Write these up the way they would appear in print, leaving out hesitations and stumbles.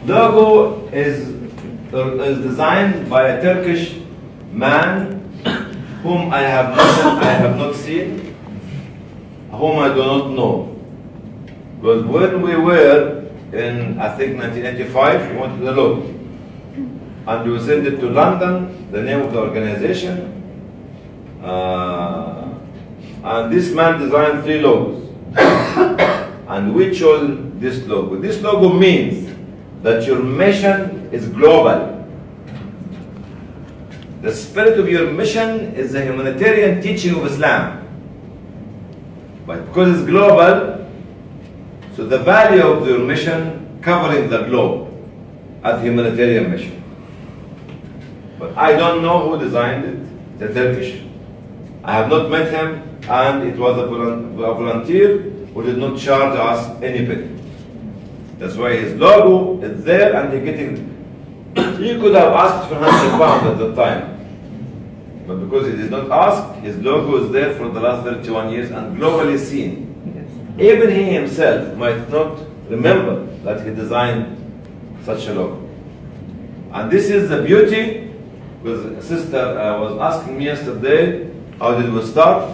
Logo is designed by a Turkish man whom I have not seen, whom I do not know. Because when we were in, I think 1985, we wanted the logo. And we sent it to London, the name of the organization. And this man designed 3 logos. And we chose this logo. This logo means that your mission is global. The spirit of your mission is the humanitarian teaching of Islam. But because it's global, so the value of your mission covering the globe as humanitarian mission. But I don't know who designed it, the Turkish. I have not met him, and it was a volunteer who did not charge us any penny. That's why his logo is there, and he could have asked for £100 at the time. But because he did not ask, his logo is there for the last 31 years and globally seen. Even he himself might not remember that he designed such a logo. And this is the beauty, because a sister was asking me yesterday, how did we start?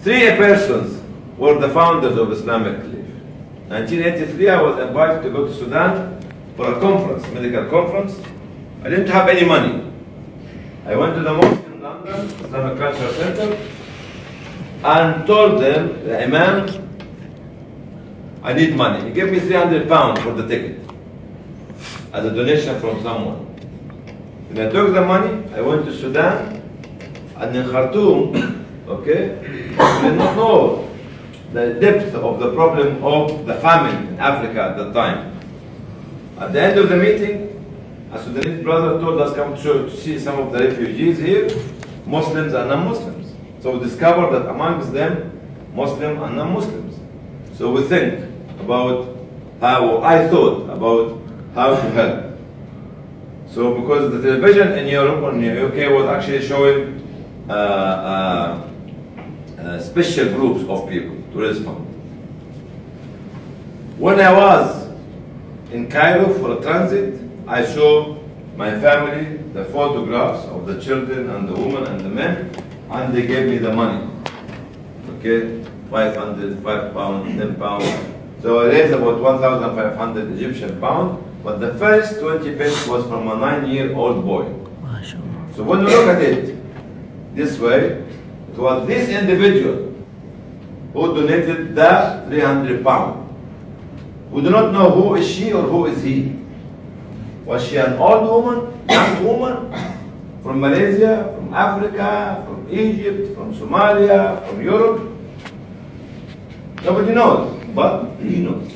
3 persons were the founders of Islamic Relief. 1983, I was invited to go to Sudan for a conference, medical conference. I didn't have any money. I went to the mosque in London, Islamic Cultural Center, and told them, the Imam, I need money. He gave me £300 for the ticket as a donation from someone. When I took the money, I went to Sudan, and in Khartoum, okay, I did not know the depth of the problem of the famine in Africa at the time. At the end of the meeting, a Sudanese brother told us, come to see some of the refugees here, Muslims and non-Muslims. So we discovered that amongst them, Muslim and non-Muslims. So we think about how, I thought about how to help. So because the television in Europe or in the UK was actually showing special groups of people to respond. When I was in Cairo for a transit, I showed my family the photographs of the children and the women and the men, and they gave me the money. Okay, 500, £5, £10. So I raised about 1,500 Egyptian pounds, but the first 20 pence was from a 9-year-old boy. So when we look at it this way, it was this individual who donated the £300. We do not know who is she or who is he. Was she an old woman, young woman, from Malaysia, from Africa, from Egypt, from Somalia, from Europe? Nobody knows, but he knows.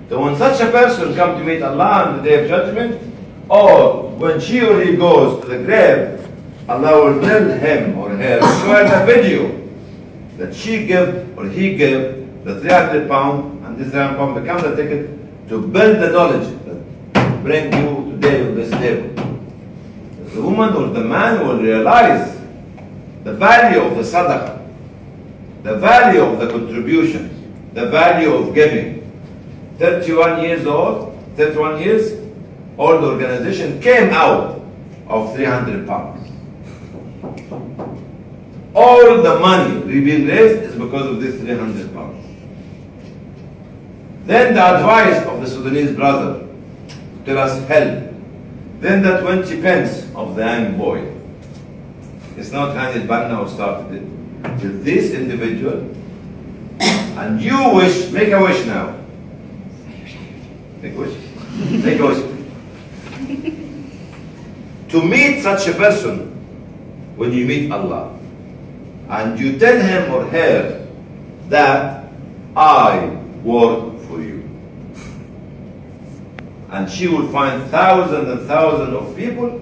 So when such a person comes to meet Allah on the Day of Judgment, or when she or he goes to the grave, Allah will tell him or her, show the video that she gave or he gave the £300, and this £300 becomes a ticket to build the knowledge that bring you today on this table. The woman or the man will realize the value of the sadaqah, the value of the contribution, the value of giving. 31 years old organization came out of £300. All the money being raised is because of this £300. Then the advice of the Sudanese brother to tell us help. Then the 20 pence of the young boy. It's not Hani Banna who started it. It's this individual. And you wish, make a wish now. Make a wish. Make a wish. To meet such a person when you meet Allah. And you tell him or her that I work for you. And she will find thousands and thousands of people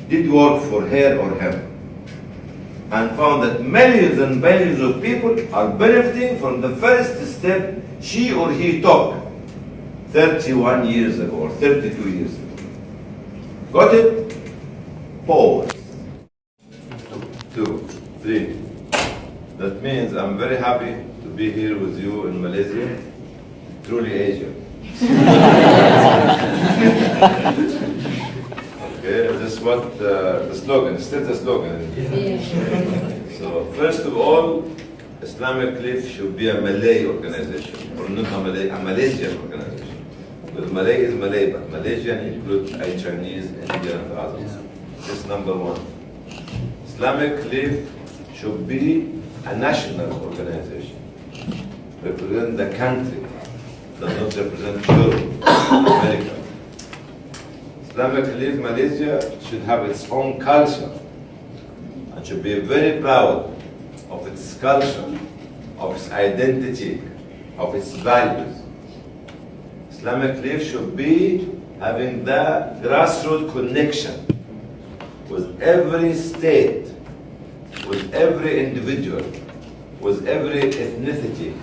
did work for her or him. And found that millions and millions of people are benefiting from the first step she or he took 31 years ago or 32 years ago. Got it? Pause. 2, 3. That means I'm very happy to be here with you in Malaysia, truly Asia. Okay, this is what the slogan, it's still the slogan. So, first of all, Islamic Relief should be a Malay organization, or not a Malay, a Malaysian organization. Because Malay is Malay, but Malaysian includes Chinese, Indian, and others. This is number one. Islamic Relief should be a national organization, represent the country, does not represent Europe, America. Islamic Relief Malaysia should have its own culture and should be very proud of its culture, of its identity, of its values. Islamic Relief should be having the grassroots connection with every state, with every individual, with every ethnicity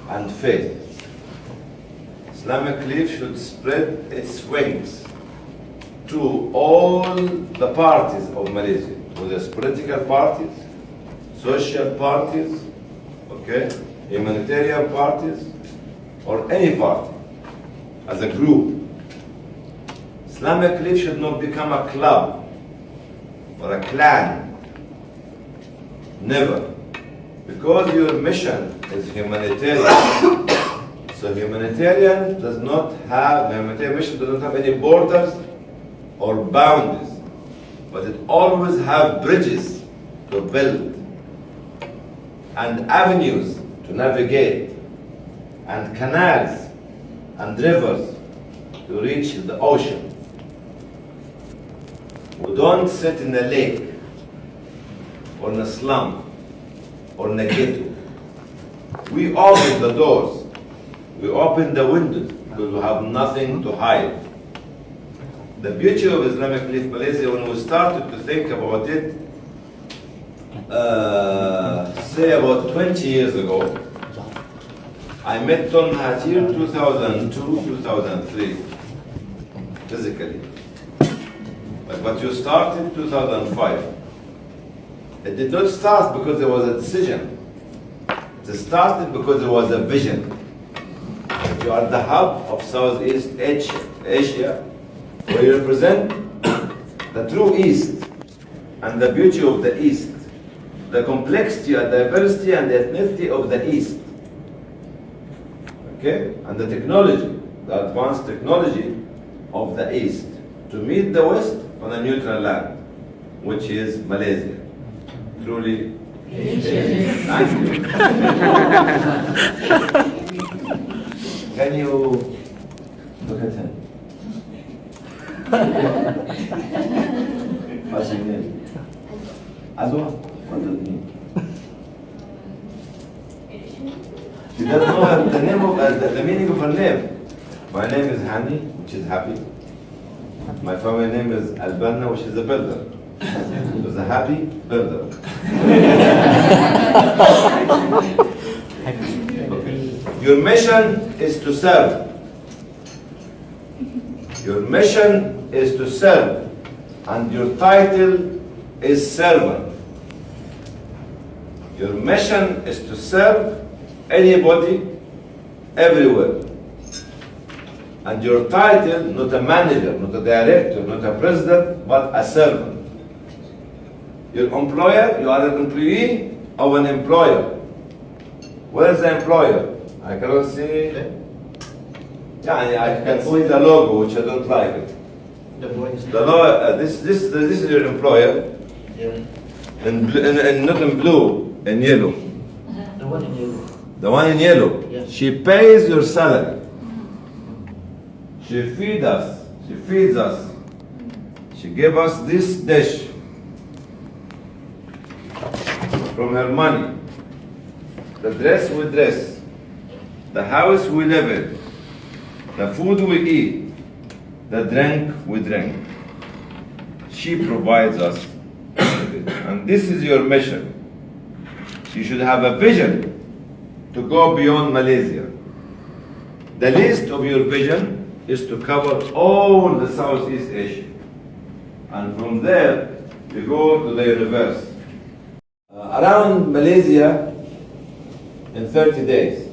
and faith. Islamic Relief should spread its wings to all the parties of Malaysia, whether it's political parties, social parties, okay, humanitarian parties, or any party, as a group. Islamic Relief should not become a club or a clan. Never. Because your mission is humanitarian. So humanitarian mission does not have any borders or boundaries, but it always have bridges to build and avenues to navigate and canals and rivers to reach the ocean. We don't sit in a lake or in a slum or in a ghetto. We open the doors, we open the windows because we have nothing to hide. The beauty of Islamic Relief Malaysia, when we started to think about it, say about 20 years ago, I met Tom Mahathir 2002, 2003, physically. But you started 2005. It did not start because there was a decision. It started because there was a vision. You are the hub of Southeast Asia, where you represent the true East and the beauty of the East, the complexity and diversity and the ethnicity of the East. Okay? And the technology, the advanced technology of the East, to meet the West on a neutral land, which is Malaysia. Truly, thank you. Can you look at him? What's your name? Azwa? What does it mean? She doesn't know the name of the meaning of her name. My name is Hani, which is happy. My family name is Al-Banna, which is a builder. It was a happy builder. Okay. Your mission is to serve. Your mission is to serve, and your title is servant. Your mission is to serve anybody, everywhere. And your title, not a manager, not a director, not a president, but a servant. Your employer, you are an employee of an employer. Where is the employer? I cannot see. Yeah, I can see the logo, which I don't like it. The logo, this is your employer. Yeah. And not in blue, in yellow. The one in yellow. The one in yellow. Yes. She pays your salary. She feeds us. She feeds us. She gave us this dish from her money. The dress we dress. The house we live in. The food we eat. The drink we drink. She provides us with it. And this is your mission. You should have a vision to go beyond Malaysia. The list of your vision is to cover all the Southeast Asia. And from there, you go to the universe. Around Malaysia in 30 days.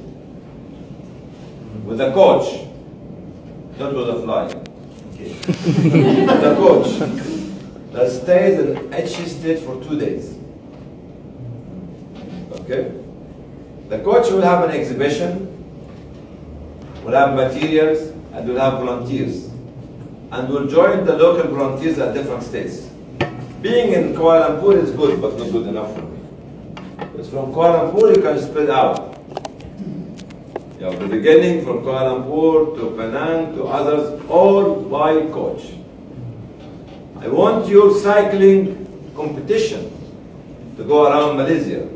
With a coach, not with a flight. The coach that stays in each state for 2 days. Okay? The coach will have an exhibition, will have materials, and will have volunteers. And will join the local volunteers at different states. Being in Kuala Lumpur is good, but not good enough for me. Because from Kuala Lumpur you can spread out. You have the beginning from Kuala Lumpur to Penang to others, all by coach. I want your cycling competition to go around Malaysia.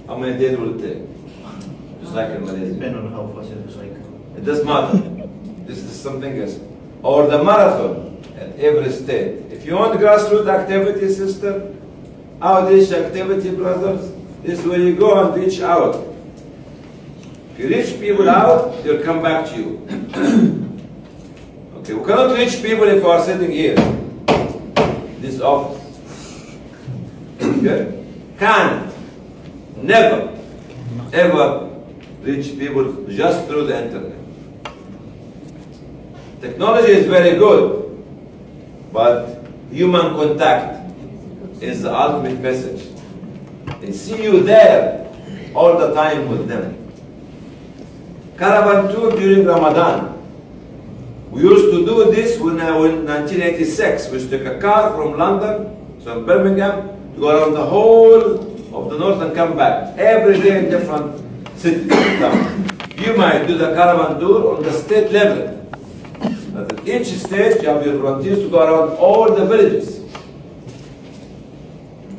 How many days will it take to cycle Malaysia? Depending on how fast you cycle. It doesn't matter. This is something else. Or the marathon at every state. If you want grassroots activity, sister, outreach activity, brothers, this is where you go and reach out. If you reach people out, they'll come back to you. Okay, we cannot reach people if we are sitting here, this office. Okay? Can't, never, ever reach people just through the internet. Technology is very good, but human contact is the ultimate message. They see you there all the time with them. Caravan tour during Ramadan. We used to do this when I was in 1986. We took a car from London, so Birmingham, to go around the whole of the north and come back. Every day in different cities. You might do the caravan tour on the state level. But at each state, you have your volunteers to go around all the villages.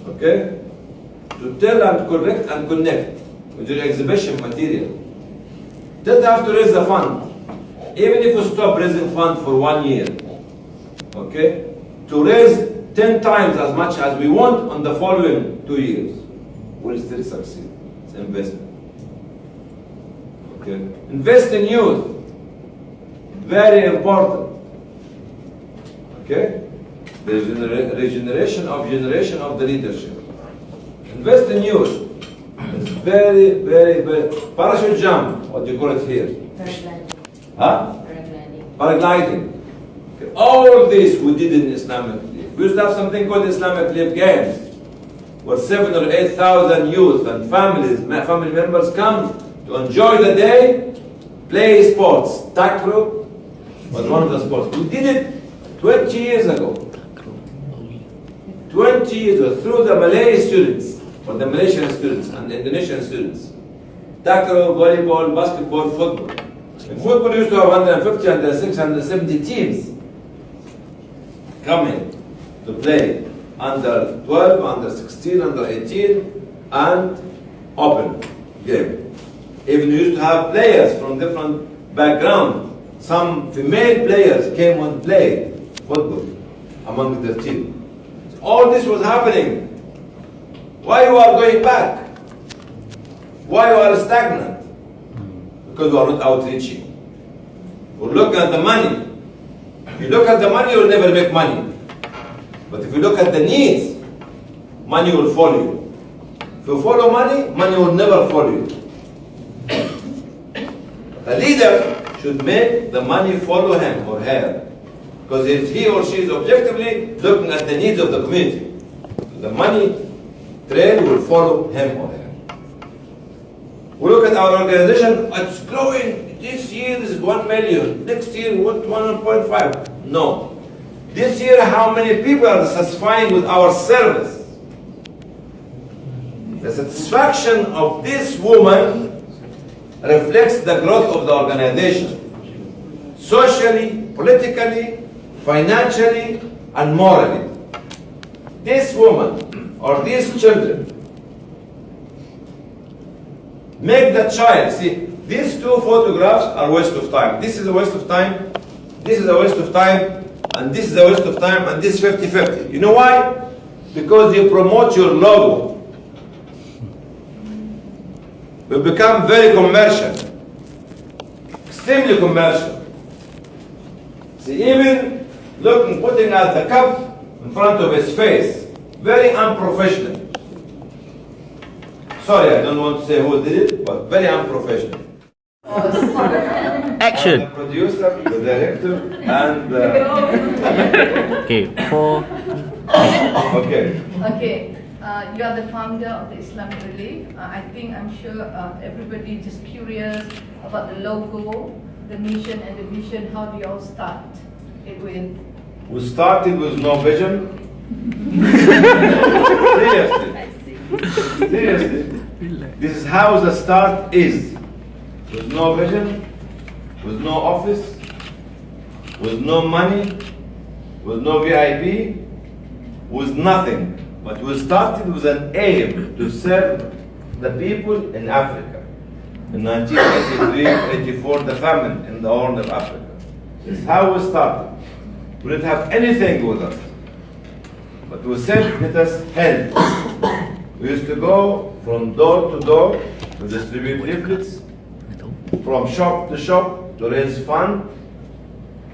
Okay? To tell and correct and connect with your exhibition material. Don't have to raise the fund. Even if we stop raising fund for 1 year, okay? To raise 10 times as much as we want on the following 2 years, we'll still succeed. It's investment. Okay? Invest in youth. Very important. Okay? The regeneration of the leadership. Invest in youth. It's very, very, very. Parachute jump, what do you call it here? Paragliding. Huh? Paragliding. Paragliding. Okay. All this we did in Islamic Relief. We used to have something called Islamic Relief Games, where 7,000 or 8,000 youth and family members come to enjoy the day, play sports. Taekwondo was one of the sports. We did it 20 years ago. 20 years ago, through the Malay students, or the Malaysian students and the Indonesian students. Taekwondo, volleyball, basketball, football. In football, we used to have 150, 160, 170 teams coming to play under 12, under 16, under 18, and open game. Even we used to have players from different backgrounds. Some female players came and played football among their team. So all this was happening. Why you are going back? Why you are stagnant? Because we are not outreaching. We're looking at the money. If you look at the money, you'll never make money. But if you look at the needs, money will follow you. If you follow money, money will never follow you. The leader should make the money follow him or her. Because he or she is objectively looking at the needs of the community. The money trail will follow him or her. We look at our organization, it's growing. This year is 1 million. Next year, 1.5. No. This year, how many people are satisfying with our service? The satisfaction of this woman reflects the growth of the organization. Socially, politically, financially, and morally. This woman or these children make the child, see, these two photographs are a waste of time. This is a waste of time, this is a waste of time, and this is a waste of time, and this 50-50. You know why? Because you promote your logo. We become very commercial, extremely commercial. See, even putting out the cup in front of his face, very unprofessional. Sorry, I don't want to say who did it, but very unprofessional. Action. I'm the producer, the director, and Okay, 4. okay. Okay, you are the founder of the Islamic Relief. I'm sure everybody just curious about the logo, the mission and the vision. How do you all start it with? We started with no vision. Seriously. This is how the start is. With no vision, with no office, with no money, with no VIP, with nothing. But we started with an aim to serve the people in Africa. In 1983, 84, the famine in the Horn of Africa. This is how we started. We didn't have anything with us. But we said, let us help. We used to go from door to door to distribute leaflets, from shop to shop to raise funds,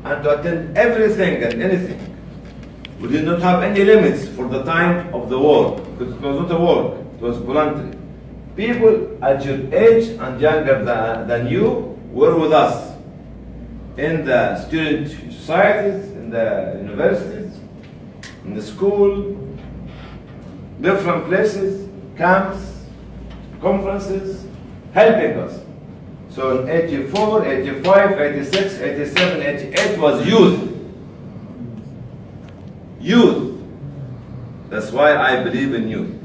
and to attend everything and anything. We did not have any limits for the time of the war, because it was not a war, it was voluntary. People at your age and younger than you were with us in the student societies, in the universities, in the school, different places, camps, conferences, helping us. So in 84, 85, 86, 87, 88 was youth. Youth. That's why I believe in youth.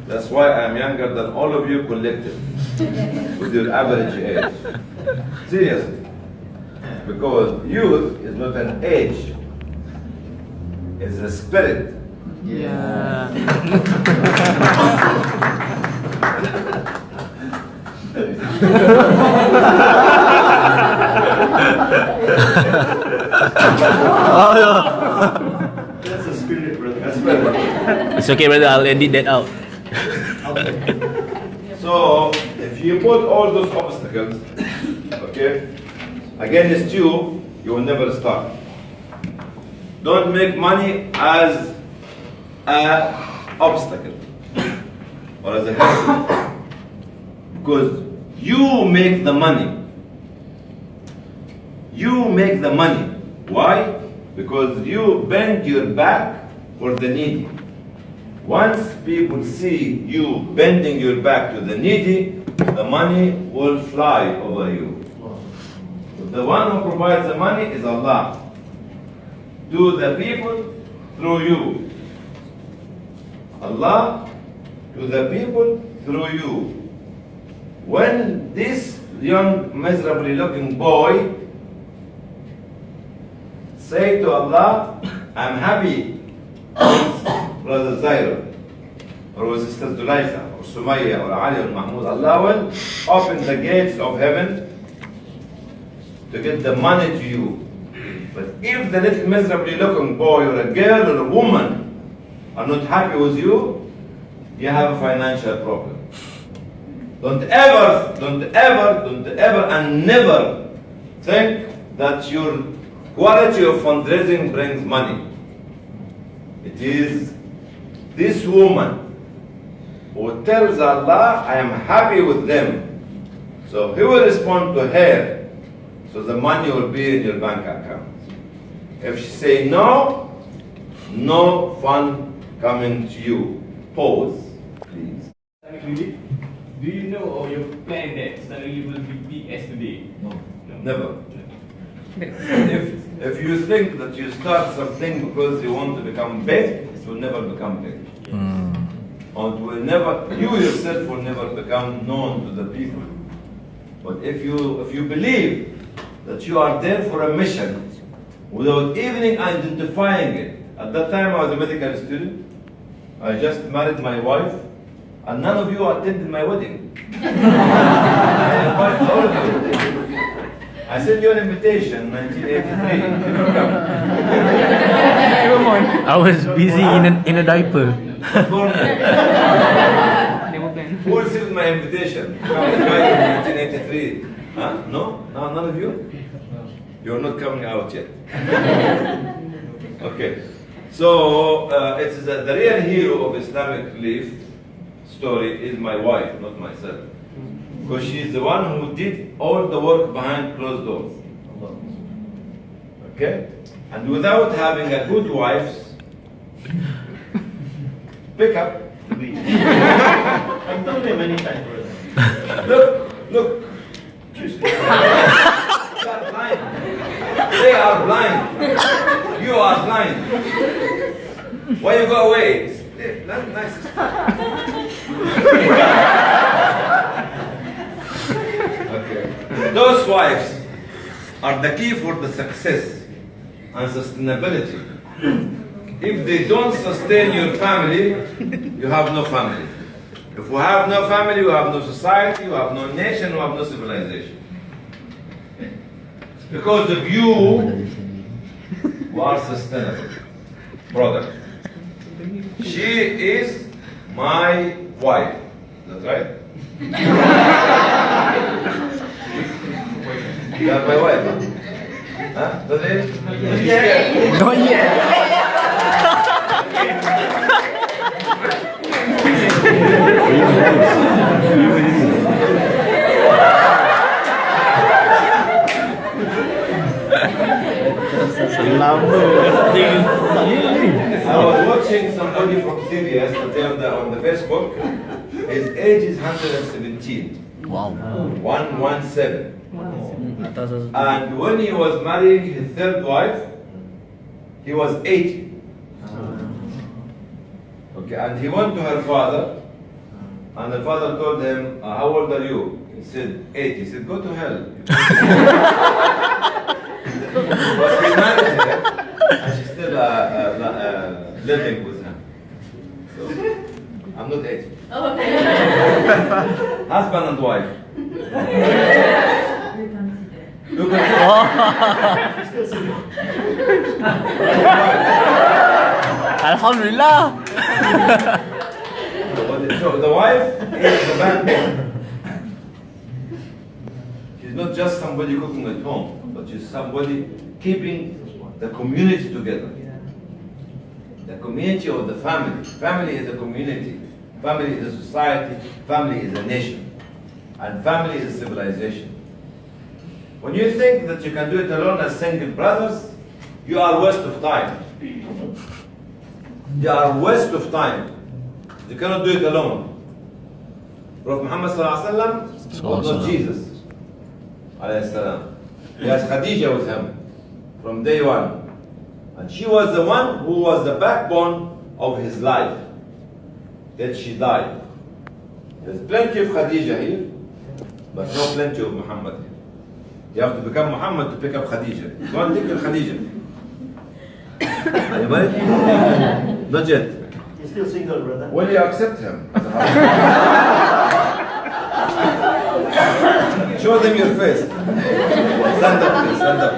That's why I'm younger than all of you collected with your average age. Seriously. Because youth is not an age. It's a spirit. Yeah. That's a spirit, brother. A spirit. It's okay, brother. I'll edit that out. So, if you put all those obstacles, okay, against you, you will never start. Don't make money as an obstacle or as a hurdle, because you make the money. You make the money. Why? Because you bend your back for the needy. Once people see you bending your back to the needy, the money will fly over you. The one who provides the money is Allah. To the people through you. Allah to the people through you. When this young miserably looking boy say to Allah, I'm happy with Brother Zairo, or with Sister Zulaika, or Sumaya, or Ali, or Mahmoud, Allah will open the gates of heaven to get the money to you. But if the little miserably looking boy, or a girl, or a woman are not happy with you, you have a financial problem. Don't ever, and never think that your quality of fundraising brings money. It is this woman who tells Allah, I am happy with them. So he will respond to her. So the money will be in your bank account. If she say no, no fund coming to you. Pause, please. Islamic Relief, do you know or you plan that Islamic Relief will be big as today? No, never. If you think that you start something because you want to become big, it will never become big. Or it will never, you yourself will never become known to the people. But if you believe that you are there for a mission without even identifying it, at that time I was a medical student, I just married my wife, and none of you attended my wedding. I invite all of you. I sent you an invitation in 1983. You never come. I was busy in a diaper. Who received my invitation? Come in 1983. Huh? No? No, none of you? You're not coming out yet. Okay. So, it's the real hero of Islamic Relief story is my wife, not myself. Because she is the one who did all the work behind closed doors. Okay? And without having a good wife, pick up the lead. I told them many times, brother. Look. They are blind. They are blind. You are blind. Why you go away? That's nice. Okay. Those wives are the key for the success and sustainability. If they don't sustain your family, you have no family. If we have no family, we have no society, we have no nation, we have no civilization. Because of you, we are sustainable. Brother, she is my wife. That's right? You are my wife, huh? Huh? That's it? Yeah. Not yet. I was watching somebody from Syria yesterday on the Facebook. His age is 117. Wow. 117. Atas And when he was marrying his third wife, he was 80. Okay, and he went to her father, and the father told him, how old are you? He said, 80. He said, go to hell. But he married her, and she's still living with him. So, I'm not 80. Husband and wife. You can Alhamdulillah. So the wife is the backbone. She's not just somebody cooking at home, but she's somebody keeping the community together. The community of the family. Family is a community. Family is a society. Family is a nation. And family is a civilization. When you think that you can do it alone as single brothers, you are waste of time. You are waste of time. You cannot do it alone. Prophet Muhammad ﷺ was not Jesus. He has Khadija with him from day one. And she was the one who was the backbone of his life. Then she died. There's plenty of Khadija here, but no plenty of Muhammad here. You have to become Muhammad to pick up Khadija. Don't take Khadija. Are you married? Not yet. You're still single, brother. Will you accept him as a husband? Show them your face. Stand up, please, stand up.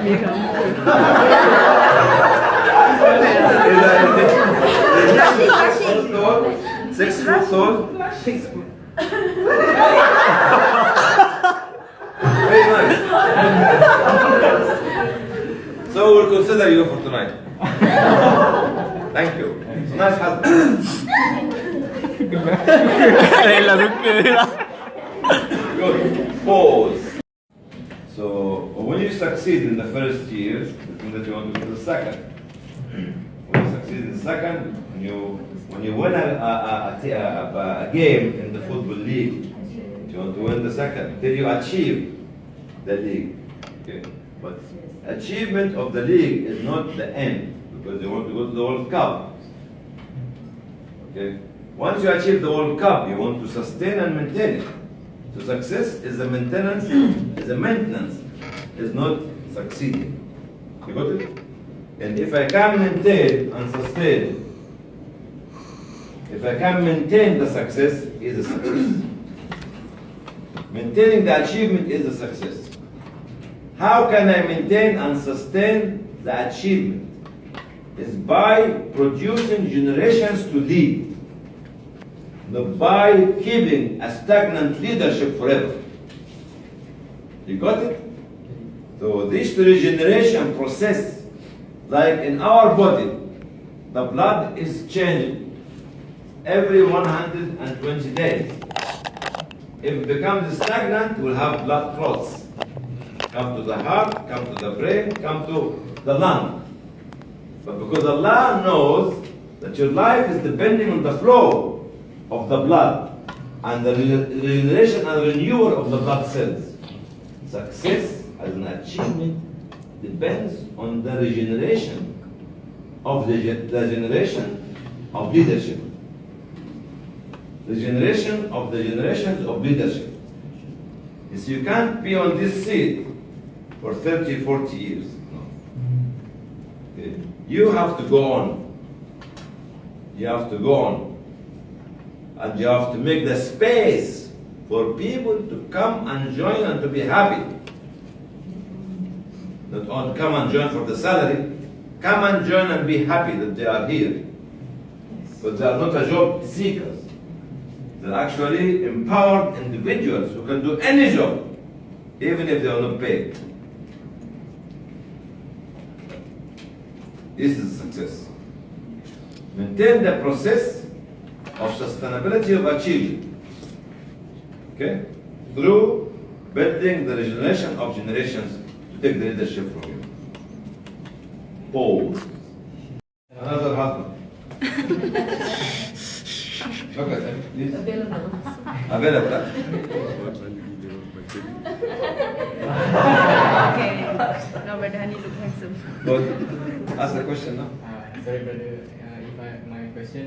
Is 6 foot tall? 6 foot. Very nice. So we'll consider you for tonight. Thank you. It's a nice husband. Rela suka lah. Good. Pause. So when you succeed in the first year, it means that you want to go to the second. When you succeed in the second, when you win a game in the football league, you want to win the second till you achieve the league. Okay. But achievement of the league is not the end, because you want to go to the World Cup. Okay. Once you achieve the World Cup, you want to sustain and maintain it. So success is a maintenance, is not succeeding. You got it? And if I can maintain and sustain, if I can maintain the success, is a success. Maintaining the achievement is a success. How can I maintain and sustain the achievement? Is by producing generations to lead. Not by keeping a stagnant leadership forever. You got it? So this regeneration process, like in our body, the blood is changing every 120 days. If it becomes stagnant, we'll have blood clots. Come to the heart, come to the brain, come to the lung. But because Allah knows that your life is depending on the flow of the blood and the regeneration and renewal of the blood cells. Success as an achievement depends on the regeneration of the generation of leadership. The generation of the generations of leadership. Yes, you can't be on this seat for 30, 40 years. No. Okay. You have to go on. You have to go on. And you have to make the space for people to come and join and to be happy. Not only come and join for the salary, come and join and be happy that they are here. But they are not a job seekers. They're actually empowered individuals who can do any job, even if they are not paid. This is success. Maintain the process of sustainability of achievement. Okay? Through building the regeneration of generations to take the leadership from you. Pause. Another husband. Okay, please. Available. Available. Okay. Now Brother Hani look handsome. But ask the question now. Sorry, brother. If my question,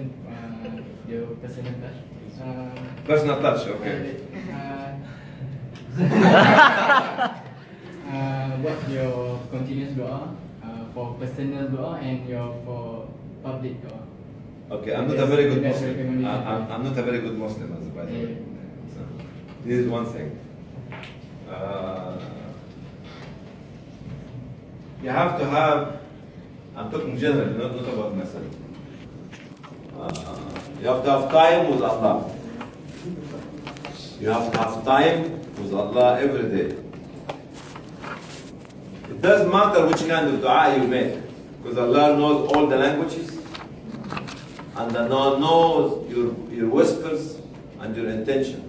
your personal touch. Personal touch, okay. What's your continuous doa for personal doa and your for public doa? Okay, I'm not a very good Muslim. I'm not a very good Muslim, by the way. So, this is one thing. You have to have, I'm talking generally, not about myself. You have to have time with Allah. You have to have time with Allah every day. It doesn't matter which kind of dua you make, because Allah knows all the languages, and Allah knows your whispers and your intention.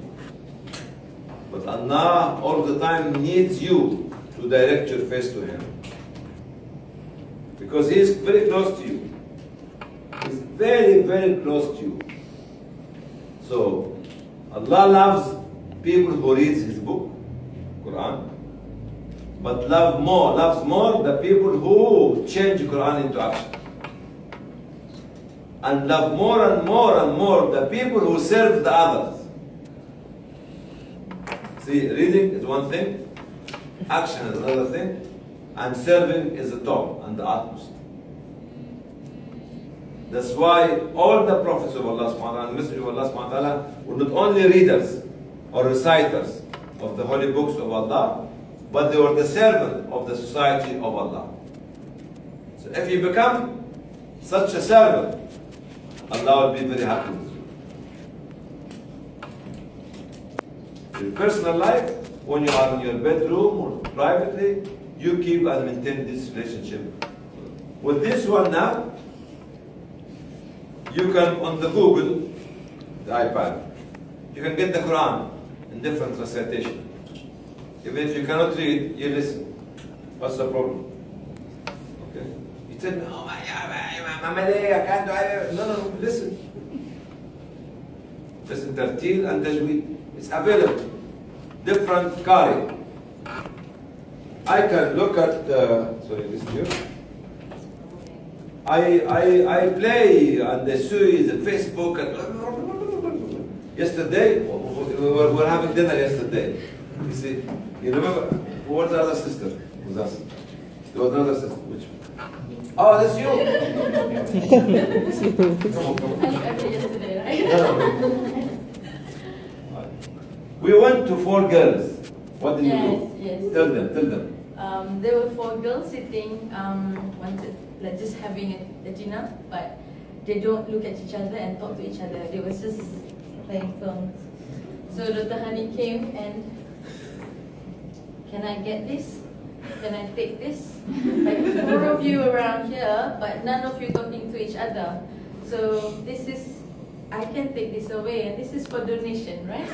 But Allah all the time needs you to direct your face to Him. Because He is very close to you. He's very, very close to you. So, Allah loves people who read His book, Quran, but loves more the people who change Quran into action. And love more and more and more the people who serve the others. See, reading is one thing, action is another thing, and serving is the top and the utmost. That's why all the prophets of Allah subhanahu wa ta'ala and messengers of Allah subhanahu wa ta'ala were not only readers or reciters of the holy books of Allah, but they were the servant of the society of Allah. So if you become such a servant, Allah will be very happy with you. Your personal life, when you are in your bedroom or privately, you keep and maintain this relationship. With this one now, you can, on the Google, the iPad, you can get the Quran in different recitation. Even if you cannot read, you listen. What's the problem? Okay? You tell me, oh my God, I'm Malay, I can't do it. No, listen. Listen, Tartil and Tajweed. It's available. Different Qari. I can look at, sorry, this here. I play on the Suez, the Facebook, and yesterday, we were having dinner yesterday. You see, you remember, who was the other sister with us? There was another sister, which? Oh, that's you! We went to 4 girls. What did you do? Yes. Tell them. There were 4 girls sitting, like just having a dinner, but they don't look at each other and talk to each other. They were just playing films. So Dr. Hani came and, can I get this? Can I take this? Like 4 of you around here, but none of you talking to each other. So this is I can take this away, and this is for donation, right?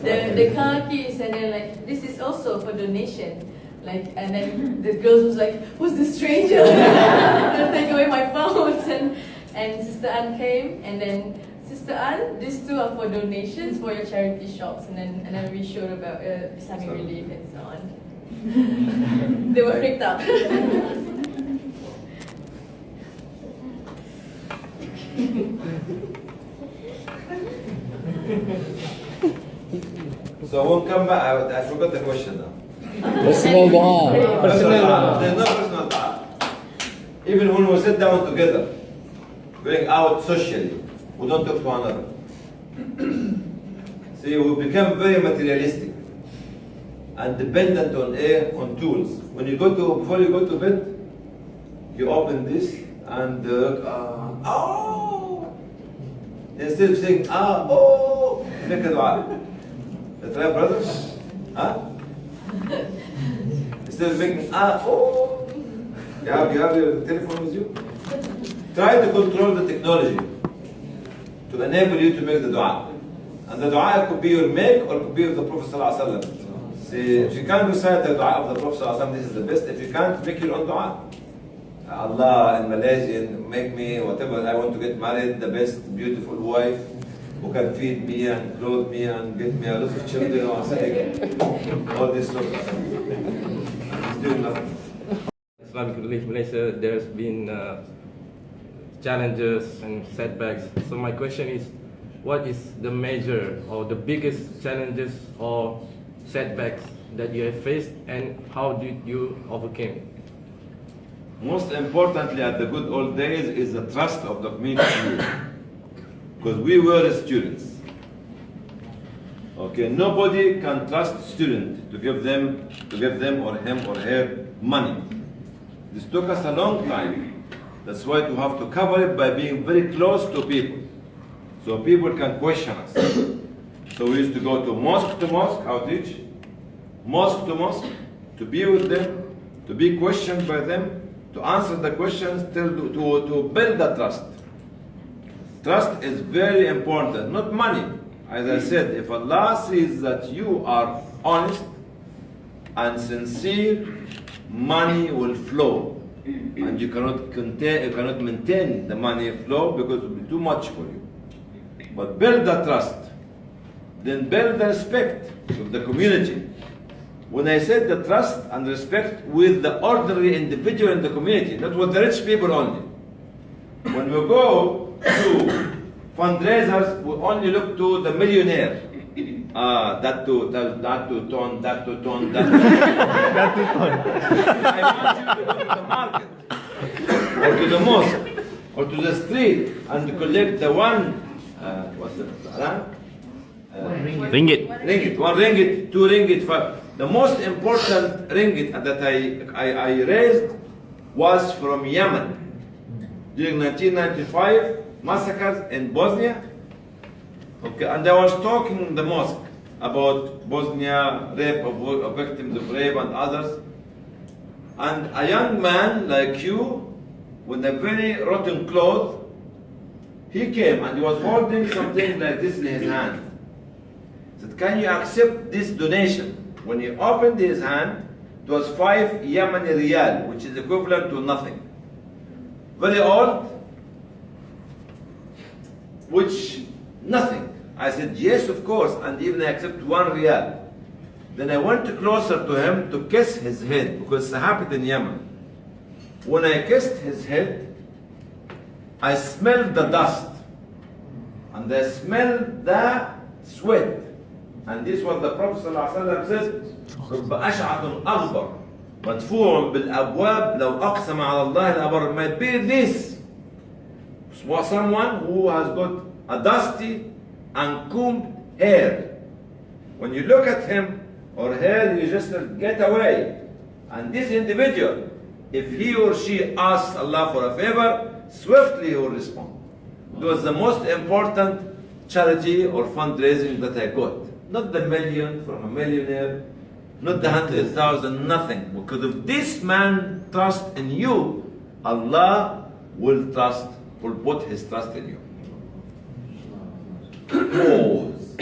the car keys, and then like, this is also for donation. Like, and then the girls was like, who's the stranger? Gonna take away my phones. And Sister Ann came, and then Sister Ann, these two are for donations for your charity shops, and then we showed about Islamic Relief and so on. They were freaked out. So we'll come back. I forgot the question now. Personal doa. Personal dua. There's no personal dua. Even when we sit down together, going out socially, we don't talk to one another. See, we become very materialistic and dependent on tools. When you before you go to bed, you open this and instead of saying make a dua. That's right, brothers? Huh? Instead of making you have your telephone with you? Try to control the technology to enable you to make the dua. And the dua could be your make or could be of the Prophet Sallallahu Alaihi Wasallam. See, if you can't recite the dua of the Prophet Sallallahu Alaihi Wasallam, this is the best. If you can't, make your own dua. Allah in Malaysia, make me whatever I want to get married, the best beautiful wife who can feed me and clothe me and get me a lot of children or something. All this sort of stuff. It's doing nothing. Islamic Relief Malaysia, there's been challenges and setbacks. So my question is, what is the major or the biggest challenges or setbacks that you have faced, and how did you overcome it? Most importantly, at the good old days, is the trust of the community. Because we were students. Okay, nobody can trust student to give them or him or her money. This took us a long time. That's why we have to cover it by being very close to people, so people can question us. So we used to go to mosque outreach, mosque to mosque, to be with them, to be questioned by them, to answer the questions, to build the trust. Trust is very important, not money. As I said, if Allah sees that you are honest and sincere, money will flow. And you cannot maintain the money flow because it will be too much for you. But build the trust, then build the respect of the community. When I said the trust and respect with the ordinary individual in the community, not with the rich people only. When we go to fundraisers, we only look to the millionaire. That to ton. That to ton. I want you to go to the market, or to the mosque, or to the street, and collect the what's it? Ringgit. Ringgit, 1 ringgit, 2 ringgit, 5. The most important ringgit that I raised was from Yemen during 1995 massacres in Bosnia. Okay, and I was talking in the mosque about Bosnia, rape of victims of rape and others. And a young man like you, with a very rotten cloth, he came and he was holding something like this in his hand. He said, can you accept this donation? When he opened his hand, it was 5 Yemeni riyal, which is equivalent to nothing. Very old, which nothing. I said, yes, of course, and even I accept 1 riyal. Then I went closer to him to kiss his head, because it happened in Yemen. When I kissed his head, I smelled the dust, and I smelled the sweat. And this was the Prophet ﷺ said, رب أشعث أغبر مدفوع بالأبواب لو أقسم على الله الأبر. Might be this was someone who has got a dusty and combed hair. When you look at him or her, you just get away. And this individual, if he or she asks Allah for a favor, swiftly he will respond. It was the most important charity or fundraising that I got. Not the million from a millionaire, not the 100,000, nothing. Because if this man trusts in you, Allah will trust will put his trust in you. Oh,